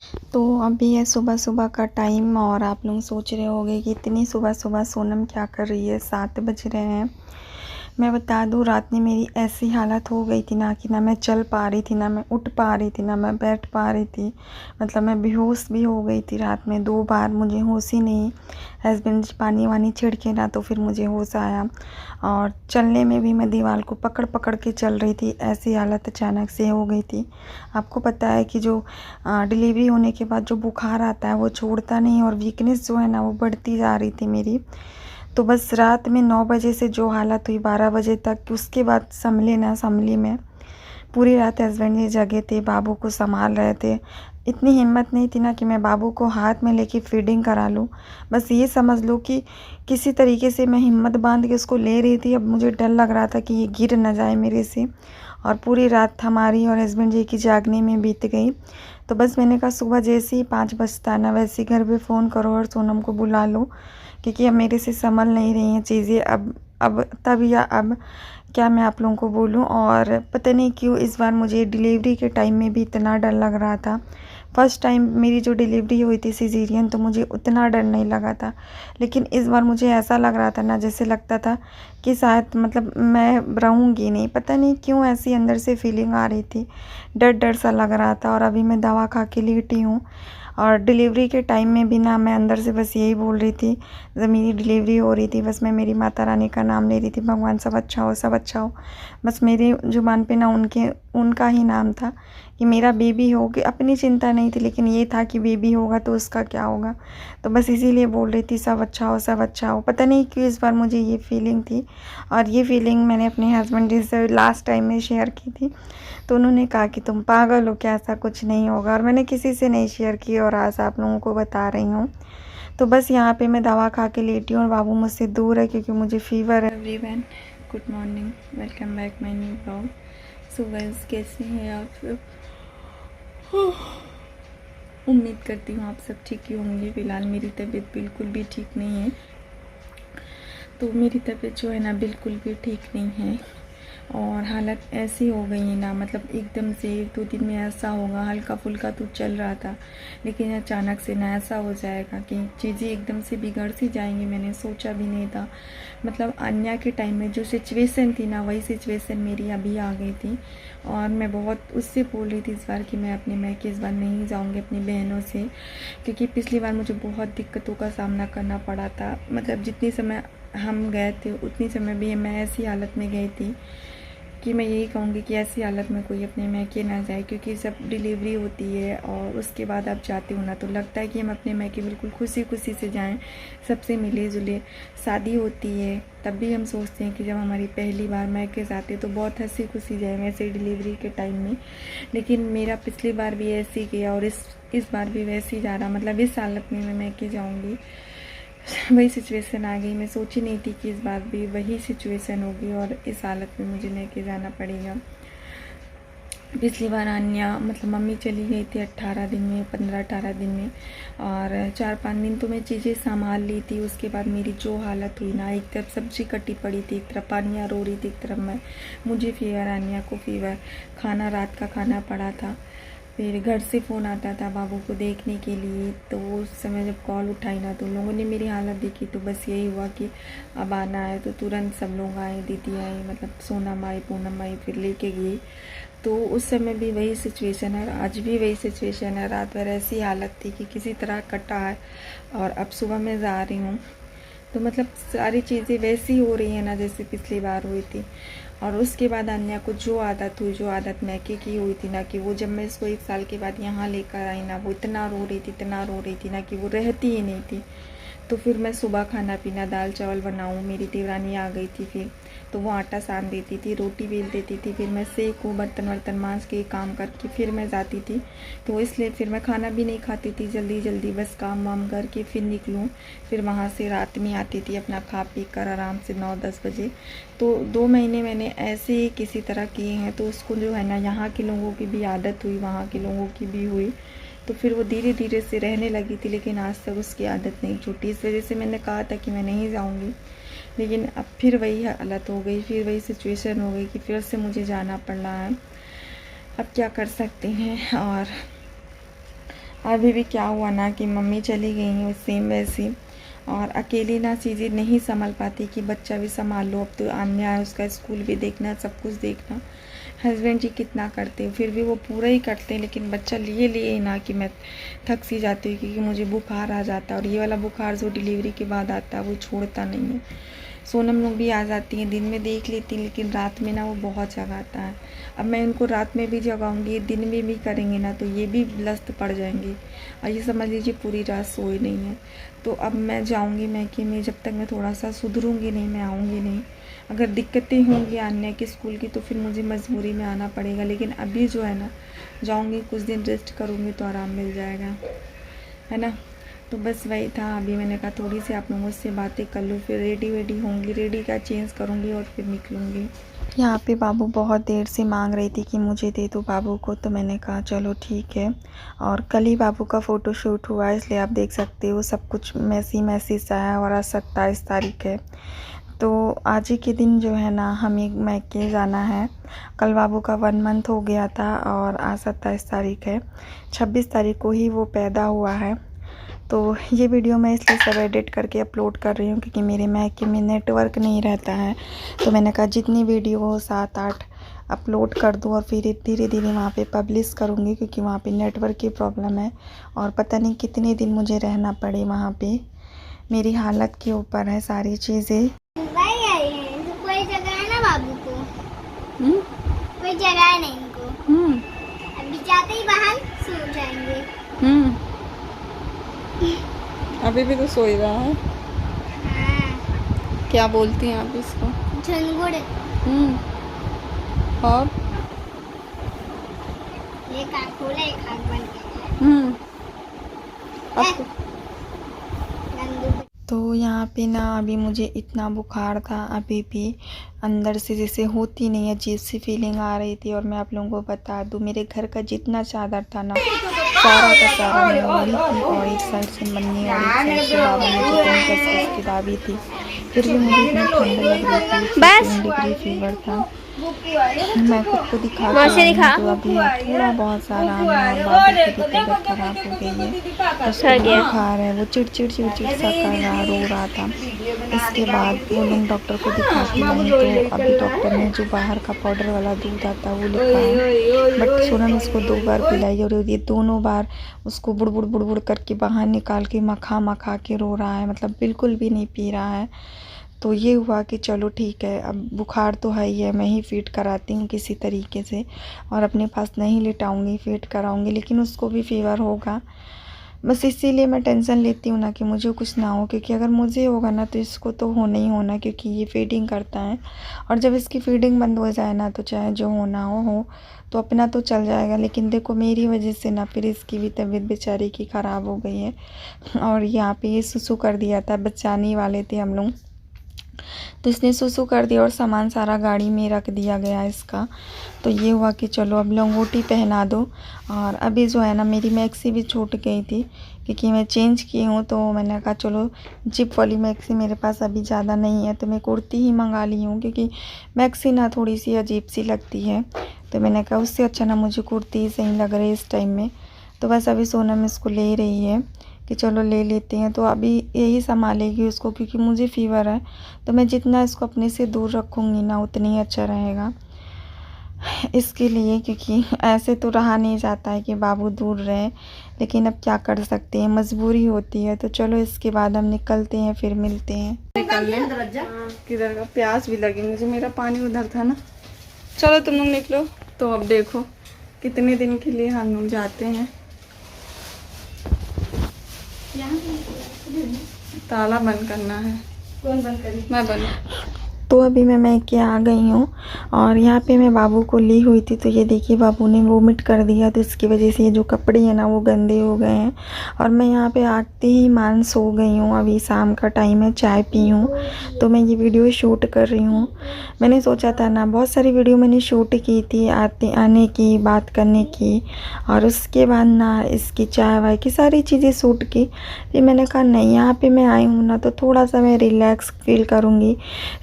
तो अभी है सुबह-सुबह का टाइम और आप लोग सोच रहे होंगे कि इतनी सुबह-सुबह सोनम क्या कर रही है, 7 बज रहे हैं। मैं बता दूँ रात में मेरी ऐसी हालत हो गई थी ना कि ना मैं चल पा रही थी, ना मैं उठ पा रही थी, ना मैं बैठ पा रही थी। मतलब मैं बेहोश भी हो गई थी रात में 2 बार, मुझे होश ही नहीं। हस्बैंड पानी-वानी छिड़के ना तो फिर मुझे होश आया और चलने में भी मैं दीवार को पकड़-पकड़ के चल रही थी, ऐसी हालत अचानक से हो गई थी। आपको पता है कि जो डिलीवरी होने के बाद जो बुखार आता है वो छोड़ता नहीं और वीकनेस जो है ना वो बढ़ती जा रही थी मेरी। तो बस रात में 9 बजे से जो हालत हुई 12 बजे तक, उसके बाद सँभली ना सँभली मैं। पूरी रात हस्बैंड जी जगे थे, बाबू को सँभाल रहे थे। इतनी हिम्मत नहीं थी ना कि मैं बाबू को हाथ में लेके फ़ीडिंग करा लूँ। बस ये समझ लो कि किसी तरीके से मैं हिम्मत बाँध के उसको ले रही थी। अब मुझे डर लग रहा था कि ये गिर ना जाए मेरे से और पूरी रात हमारी और हस्बैंड जी की जागने में बीत गई। तो बस मैंने कहा सुबह जैसे ही 5 बजता है ना वैसे ही घर पे फ़ोन करो और सोनम को बुला लो, क्योंकि अब मेरे से सँभल नहीं रही हैं चीज़ें। अब तब या अब क्या मैं आप लोगों को बोलूँ। और पता नहीं क्यों इस बार मुझे डिलीवरी के टाइम में भी इतना डर लग रहा था। फर्स्ट टाइम मेरी जो डिलीवरी हुई थी सिज़ेरियन, तो मुझे उतना डर नहीं लगा था। लेकिन इस बार मुझे ऐसा लग रहा था ना, जैसे लगता था कि शायद मतलब मैं रहूँगी नहीं। पता नहीं क्यों ऐसी अंदर से फीलिंग आ रही थी। डर-डर सा लग रहा था और अभी मैं दवा खा के लेटी हूँ। और डिलीवरी के टाइम में भी ना मैं अंदर से बस यही बोल रही थी, जब मेरी डिलीवरी हो रही थी बस मैं मेरी माता रानी का नाम ले रही थी, भगवान सब अच्छा हो, सब अच्छा हो। बस मेरी ज़ुबान पे ना उनका ही नाम था कि मेरा बेबी हो। कि अपनी चिंता नहीं थी, लेकिन ये था कि बेबी होगा तो उसका क्या होगा। तो बस इसीलिए बोल रही थी सब अच्छा हो, सब अच्छा हो। पता नहीं क्यों इस बार मुझे ये फीलिंग थी और ये फीलिंग मैंने अपने हस्बैंड जी से लास्ट टाइम में शेयर की थी। तो उन्होंने कहा कि तुम पागल हो क्या, ऐसा कुछ नहीं होगा। और मैंने किसी से नहीं शेयर की और आज आप लोगों को बता रही हूँ। तो बस यहाँ पे मैं दवा खा के लेटी हूँ और बाबू मुझसे दूर है क्योंकि मुझे फ़ीवर है। Everyone, good morning, welcome back my new blog. So guys, कैसे हैं आप सब? उम्मीद करती हूँ आप सब ठीक ही होंगे। फ़िलहाल मेरी तबीयत बिल्कुल भी ठीक नहीं है। तो मेरी तबीयत जो है ना बिल्कुल भी ठीक नहीं है और हालत ऐसी हो गई है ना, मतलब एकदम से 1-2 दिन में ऐसा होगा, हल्का फुल्का तो चल रहा था लेकिन अचानक से ना ऐसा हो जाएगा कि चीज़ें एकदम से बिगड़ सी जाएंगी। मैंने सोचा भी नहीं था। मतलब अन्या के टाइम में जो सिचुएशन थी ना वही सिचुएशन मेरी अभी आ गई थी और मैं बहुत उससे बोल रही थी इस बार कि मैं अपने मायके इस बार नहीं जाऊंगी अपनी बहनों से, क्योंकि पिछली बार मुझे बहुत दिक्कतों का सामना करना पड़ा था। मतलब जितनी समय हम गए थे उतनी समय भी मैं ऐसी हालत में गई थी कि मैं यही कहूँगी कि ऐसी हालत में कोई अपने मायके ना जाए, क्योंकि जब डिलीवरी होती है और उसके बाद आप जाते हो ना तो लगता है कि हम अपने मायके बिल्कुल खुशी खुशी से जाएं, सबसे मिले जुले। शादी होती है तब भी हम सोचते हैं कि जब हमारी पहली बार मायके जाते तो बहुत हंसी खुशी जाए, वैसे डिलीवरी के टाइम में। लेकिन मेरा पिछली बार भी ऐसे ही गया और इस बार भी वैसे ही जा रहा। मतलब इस हालत में मैं मायके जाऊँगी, वही सिचुएशन आ गई। मैं सोची नहीं थी कि इस बार भी वही सिचुएशन होगी और इस हालत में मुझे लेके जाना पड़ेगा। पिछली बार अन्या मतलब मम्मी चली गई थी 18 दिन में, 15-18 दिन में, और 4-5 दिन तो मैं चीज़ें संभाल ली थी। उसके बाद मेरी जो हालत हुई ना, एक तरफ सब्जी कटी पड़ी थी, एक तरफ अन्या रो रही थी, एक तरफ मुझे फीवर, अन्या को फीवर, खाना रात का खाना पड़ा था। फिर घर से फ़ोन आता था बाबू को देखने के लिए, तो उस समय जब कॉल उठाई ना तो लोगों ने मेरी हालत देखी तो बस यही हुआ कि अब आना है। तो तुरंत सब लोग आए, दीदी आई, मतलब सोनम आई, पूनम आई, फिर लेके गई। तो उस समय भी वही सिचुएशन है, आज भी वही सिचुएशन है। रात भर ऐसी हालत थी कि किसी तरह कटा है और अब सुबह मैं जा रही हूँ। तो मतलब सारी चीज़ें वैसी हो रही है ना जैसे पिछली बार हुई थी। और उसके बाद अन्या को जो आदत हुई, जो आदत मैके की हुई थी ना, कि वो जब मैं इसको 1 साल के बाद यहाँ लेकर आई ना, वो इतना रो रही थी, इतना रो रही थी ना कि वो रहती ही नहीं थी। तो फिर मैं सुबह खाना पीना दाल चावल बनाऊँ, मेरी देवरानी आ गई थी फिर, तो वो आटा सान देती थी, रोटी बेल देती थी, फिर मैं सेकूँ, बर्तन वर्तन मांज के काम करके फिर मैं जाती थी। तो इसलिए फिर मैं खाना भी नहीं खाती थी, जल्दी जल्दी बस काम वाम करके फिर निकलूँ। फिर वहाँ से रात में आती थी अपना खा पी कर आराम से 9-10 बजे। तो 2 महीने मैंने ऐसे ही किसी तरह किए हैं। तो उसको जो है ना यहाँ के लोगों की भी आदत हुई, वहाँ के लोगों की भी हुई, तो फिर वो धीरे धीरे से रहने लगी थी, लेकिन आज तक उसकी आदत नहीं छूटी। इस वजह से मैंने कहा था कि मैं नहीं जाऊँगी, लेकिन अब फिर वही हालत हो गई, फिर वही सिचुएशन हो गई कि फिर से मुझे जाना पड़ रहा है। अब क्या कर सकते हैं। और अभी भी क्या हुआ ना कि मम्मी चली गई हैं सेम वैसी, और अकेली ना चीज़ें नहीं संभाल पाती कि बच्चा भी संभाल लो, अब तो आने आया, उसका स्कूल भी देखना, सब कुछ देखना। हस्बैंड जी कितना करते हैं, फिर भी वो पूरा ही करते हैं, लेकिन बच्चा लिए लिए ही ना कि मैं थक सी जाती हूँ, क्योंकि मुझे बुखार आ जाता है, और ये वाला बुखार जो डिलीवरी के बाद आता है वो छोड़ता नहीं है। सोनम लोग भी आ जाती हैं, दिन में देख लेती हैं, लेकिन रात में ना वो बहुत जगाता है। अब मैं इनको रात में भी जगाऊंगी, दिन में भी करेंगे ना तो ये भी व्यस्त पड़ जाएंगे, और ये समझ लीजिए पूरी रात सोए नहीं है। तो अब मैं जाऊंगी मैके में, जब तक मैं थोड़ा सा सुधरूंगी नहीं मैं आऊँगी नहीं। अगर दिक्कतें होंगी आने की स्कूल की तो फिर मुझे मजबूरी में आना पड़ेगा, लेकिन अभी जो है ना जाऊंगी, कुछ दिन रेस्ट करूंगी तो आराम मिल जाएगा, है ना। तो बस वही था, अभी मैंने कहा थोड़ी सी आप लोगों से बातें कर लूँ, फिर रेडी वेडी होंगी, रेडी का चेंज करूँगी और फिर निकलूँगी। यहाँ पे बाबू बहुत देर से मांग रही थी कि मुझे दे दो बाबू को, तो मैंने कहा चलो ठीक है। और कल ही बाबू का फ़ोटो शूट हुआ है, इसलिए आप देख सकते हो सब कुछ मैसी सा है, और आज 27 तारीख है। तो आज ही के दिन जो है ना हमें मैके जाना है। कल बाबू का 1 मंथ हो गया था, और आज 27 तारीख है, 26 तारीख को ही वो पैदा हुआ है। तो ये वीडियो मैं इसलिए सब एडिट करके अपलोड कर रही हूँ क्योंकि मेरे मैके में नेटवर्क नहीं रहता है। तो मैंने कहा जितनी वीडियो हो 7-8 अपलोड कर दूँ, और फिर धीरे धीरे वहाँ पे पब्लिश करूँगी, क्योंकि वहाँ पे नेटवर्क की प्रॉब्लम है, और पता नहीं कितने दिन मुझे रहना पड़े वहाँ पे। मेरी हालत के ऊपर है सारी चीज़ें। कोई जगह है ना बाबू को? कोई जगह है नहीं इनको। अभी जाते ही बाहर सो जाएंगे। अभी भी तो सो ही रहा है। हाँ। क्या बोलती हैं आप इसको? झनगुड़। और एक आँख खोला, एक आँख बंद किया। आपको तो यहाँ पे ना अभी मुझे इतना बुखार था, अभी भी अंदर से जैसे होती नहीं है, अजीब सी फीलिंग आ रही थी। और मैं आप लोगों को बता दूँ, मेरे घर का जितना चादर था ना सारा का सारा मैं ओढ़ी थी, और एक साइड से मन्नी और एक साइड से बाबू ने जितनी कस की दाबी थी, फिर भी मुझे इतनी ठंड लग रही थी, 3 डिग्री फीवर था। मैं खुद को दिखा तो अभी थोड़ा बहुत सा आराम है, और बाबू की तबीयत खराब हो गई है, उसको बुखार है, वो चिड़चिड़ सा कर रहा, रो रहा था। इसके बाद वो लोग डॉक्टर को दिखा के लाए, तो अभी डॉक्टर ने जो बाहर का पाउडर वाला दूध आता वो लिखा है, बट सोनम इसको 2 बार पिलाई, और ये दोनों बार उसको बुड़ करके बाहर निकाल के मखा के रो रहा है, मतलब बिल्कुल भी नहीं पी रहा है। तो ये हुआ कि चलो ठीक है, अब बुखार तो है ही है, मैं ही फीड कराती हूँ किसी तरीके से, और अपने पास नहीं लिटाऊंगी, फीड कराऊंगी, लेकिन उसको भी फीवर होगा। बस इसीलिए मैं टेंशन लेती हूँ ना कि मुझे कुछ ना हो, क्योंकि अगर मुझे होगा ना तो इसको तो होना ही होना, क्योंकि ये फीडिंग करता है, और जब इसकी फीडिंग बंद हो जाए ना तो चाहे जो होना हो तो अपना तो चल जाएगा, लेकिन देखो मेरी वजह से ना फिर इसकी भी तबीयत बेचारी की ख़राब हो गई है। और यहाँ पे ये सुसु कर दिया था, बचाने वाले थे हम लोग, तो इसने सुसु कर दिया और सामान सारा गाड़ी में रख दिया गया इसका। तो ये हुआ कि चलो अब लंगोटी पहना दो। और अभी जो है ना मेरी मैक्सी भी छूट गई थी, क्योंकि मैं चेंज की हूँ, तो मैंने कहा चलो जिप वाली मैक्सी मेरे पास अभी ज़्यादा नहीं है, तो मैं कुर्ती ही मंगा ली हूँ, क्योंकि मैक्सी ना थोड़ी सी अजीब सी लगती है। तो मैंने कहा उससे अच्छा ना मुझे कुर्ती ही सही लग रही है इस टाइम में। तो बस अभी सोनम इसको ले रही है कि चलो ले लेते हैं, तो अभी यही संभालेगी उसको, क्योंकि मुझे फ़ीवर है, तो मैं जितना इसको अपने से दूर रखूँगी ना उतनी ही अच्छा रहेगा इसके लिए, क्योंकि ऐसे तो रहा नहीं जाता है कि बाबू दूर रहे, लेकिन अब क्या कर सकते हैं, मजबूरी होती है। तो चलो इसके बाद हम निकलते हैं, फिर मिलते हैं। किधर का प्यास भी लगी मुझे, मेरा पानी उधर था ना। चलो तुम लोग निकलो। तो अब देखो कितने दिन के लिए हम लोग जाते हैं। ताला बंद करना है। कौन बंद करे? मैं बंद। तो अभी मैं मैके आ गई हूँ, और यहाँ पे मैं बाबू को ली हुई थी, तो ये देखिए बाबू ने वोमिट कर दिया, तो इसकी वजह से ये जो कपड़े हैं ना वो गंदे हो गए हैं। और मैं यहाँ पे आते ही मान सो गई हूँ, अभी शाम का टाइम है, चाय पी हूँ, तो मैं ये वीडियो शूट कर रही हूँ। मैंने सोचा था ना, बहुत सारी वीडियो मैंने शूट की थी आने की, बात करने की, और उसके बाद ना इसकी चाय वाय की सारी चीज़ें शूट की। फिर मैंने कहा नहीं, यहाँ पर मैं आई हूँ ना तो थोड़ा सा मैं रिलैक्स फील करूँगी,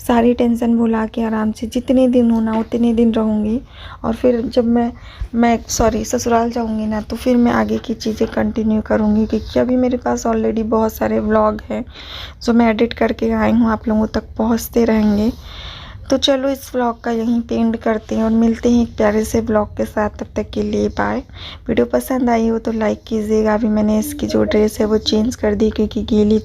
सारी टेंशन भुला के आराम से जितने दिन होना उतने दिन रहूँगी। और फिर जब मैं ससुराल जाऊँगी ना, तो फिर मैं आगे की चीज़ें कंटिन्यू करूँगी, क्योंकि अभी मेरे पास ऑलरेडी बहुत सारे व्लॉग हैं जो मैं एडिट करके आई हूँ, आप लोगों तक पहुँचते रहेंगे। तो चलो इस व्लॉग का यहीं पे एंड करते हैं और मिलते हैं एक प्यारे से व्लॉग के साथ। तब तक के लिए बाय। वीडियो पसंद आई हो तो लाइक कीजिएगा। अभी मैंने इसकी जो ड्रेस है वो चेंज कर दी क्योंकि गीली